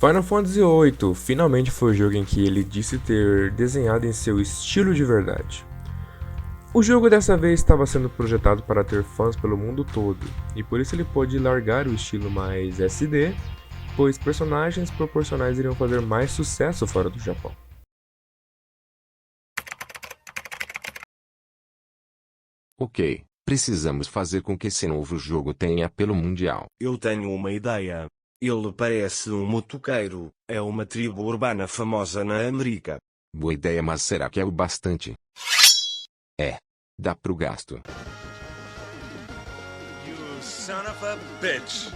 Final Fantasy VIII finalmente foi o jogo em que ele disse ter desenhado em seu estilo de verdade. O jogo dessa vez estava sendo projetado para ter fãs pelo mundo todo, e por isso ele pôde largar o estilo mais SD, pois personagens proporcionais iriam fazer mais sucesso fora do Japão. Ok, precisamos fazer com que esse novo jogo tenha apelo mundial. Eu tenho uma ideia. Ele parece um motoqueiro, é uma tribo urbana famosa na América. Boa ideia, mas será que é o bastante? É. Dá pro gasto. You son of a bitch.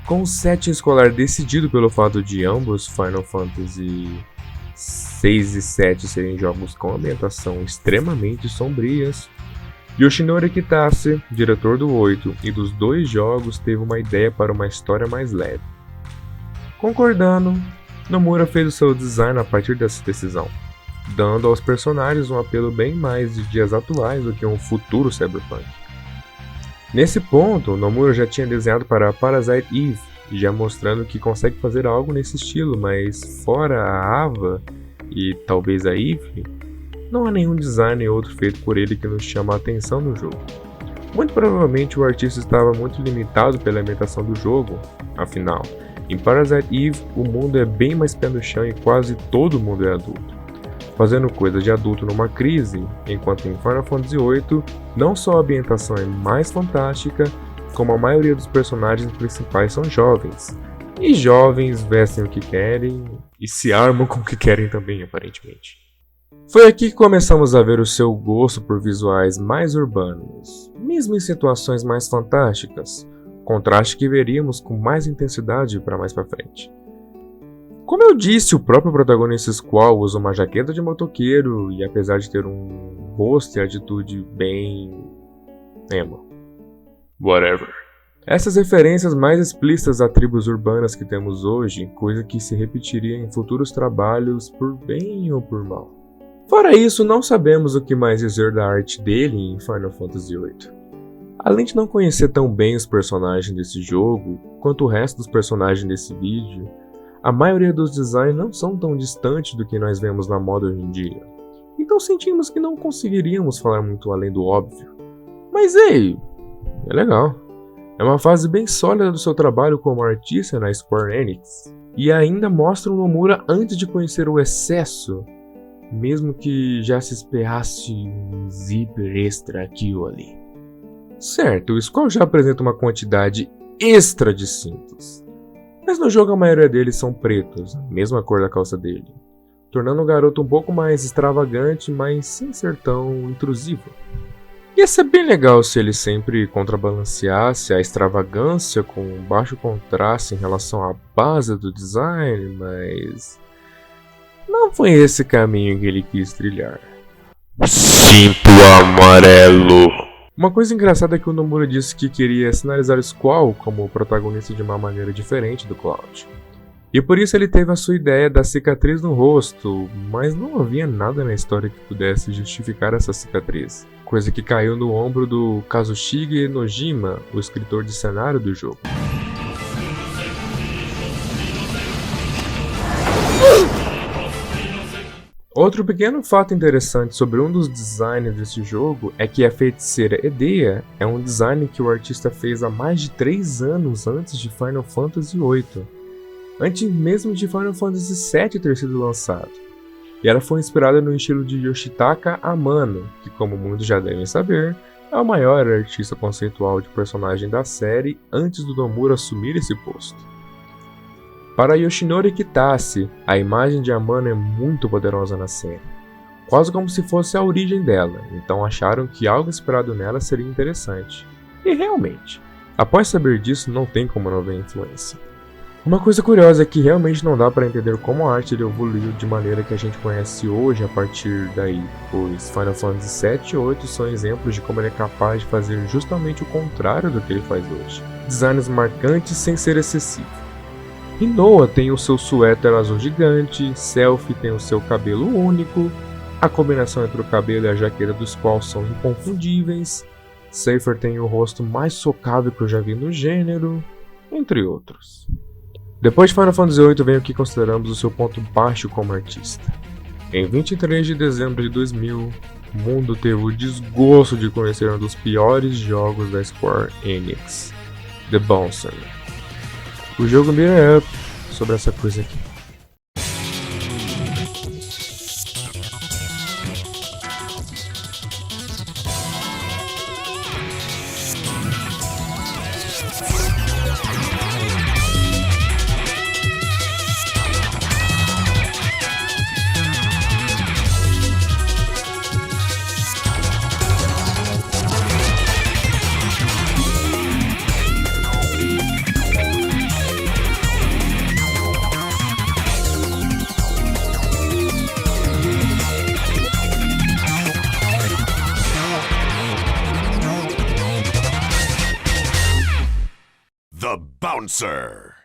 Com o setting escolar decidido pelo fato de ambos Final Fantasy 6 e 7 serem jogos com ambientação extremamente sombrias, Yoshinori Kitase, diretor do 8 e dos dois jogos, teve uma ideia para uma história mais leve. Concordando, Nomura fez o seu design a partir dessa decisão, dando aos personagens um apelo bem mais de dias atuais do que um futuro cyberpunk. Nesse ponto, Nomura já tinha desenhado para Parasite Eve, já mostrando que consegue fazer algo nesse estilo, mas fora a Ava e talvez a Eve, não há nenhum design outro feito por ele que nos chama a atenção no jogo. Muito provavelmente o artista estava muito limitado pela ambientação do jogo, afinal, em Parasite Eve o mundo é bem mais pé no chão e quase todo mundo é adulto, fazendo coisa de adulto numa crise, enquanto em Final Fantasy VIII não só a ambientação é mais fantástica, como a maioria dos personagens principais são jovens, e jovens vestem o que querem e se armam com o que querem também, aparentemente. Foi aqui que começamos a ver o seu gosto por visuais mais urbanos, mesmo em situações mais fantásticas, contraste que veríamos com mais intensidade para mais para frente. Como eu disse, o próprio protagonista Squall usa uma jaqueta de motoqueiro e apesar de ter um rosto e atitude bem... emo. Whatever. Essas referências mais explícitas a tribos urbanas que temos hoje, coisa que se repetiria em futuros trabalhos por bem ou por mal. Fora isso, não sabemos o que mais dizer da arte dele em Final Fantasy VIII. Além de não conhecer tão bem os personagens desse jogo, quanto o resto dos personagens desse vídeo, a maioria dos designs não são tão distantes do que nós vemos na moda hoje em dia. Então sentimos que não conseguiríamos falar muito além do óbvio. Mas ei, é legal. É uma fase bem sólida do seu trabalho como artista na Square Enix. E ainda mostra o Nomura antes de conhecer o excesso, mesmo que já se esperasse um zíper extra aqui ou ali. Certo, o Squall já apresenta uma quantidade extra de cintos, mas no jogo a maioria deles são pretos, a mesma cor da calça dele, tornando o garoto um pouco mais extravagante, mas sem ser tão intrusivo. Ia ser bem legal se ele sempre contrabalanceasse a extravagância com um baixo contraste em relação à base do design, mas não foi esse caminho que ele quis trilhar. Cinto amarelo. Uma coisa engraçada é que o Nomura disse que queria sinalizar Squall como o protagonista de uma maneira diferente do Cloud. E por isso ele teve a sua ideia da cicatriz no rosto, mas não havia nada na história que pudesse justificar essa cicatriz, coisa que caiu no ombro do Kazushige Nojima, o escritor de cenário do jogo. Outro pequeno fato interessante sobre um dos designs desse jogo é que a feiticeira Edea é um design que o artista fez há mais de 3 anos antes de Final Fantasy VIII, antes mesmo de Final Fantasy VII ter sido lançado, e ela foi inspirada no estilo de Yoshitaka Amano, que como muitos já devem saber, é o maior artista conceitual de personagem da série antes do Nomura assumir esse posto. Para Yoshinori Kitase, a imagem de Amano é muito poderosa na série, quase como se fosse a origem dela, então acharam que algo inspirado nela seria interessante. E realmente, após saber disso não tem como não ver influência. Uma coisa curiosa é que realmente não dá para entender como a arte evoluiu de maneira que a gente conhece hoje a partir daí, pois Final Fantasy VII e VIII são exemplos de como ele é capaz de fazer justamente o contrário do que ele faz hoje. Designs marcantes sem ser excessivo. Rinoa tem o seu suéter azul gigante, Selphie tem o seu cabelo único, a combinação entre o cabelo e a jaqueta dos quais são inconfundíveis, Seifer tem o rosto mais socado que eu já vi no gênero, entre outros. Depois de Final Fantasy VIII vem o que consideramos o seu ponto baixo como artista. Em 23 de dezembro de 2000, o mundo teve o desgosto de conhecer um dos piores jogos da Square Enix, The Bouncer. O jogo mira up sobre essa coisa aqui. The Bouncer.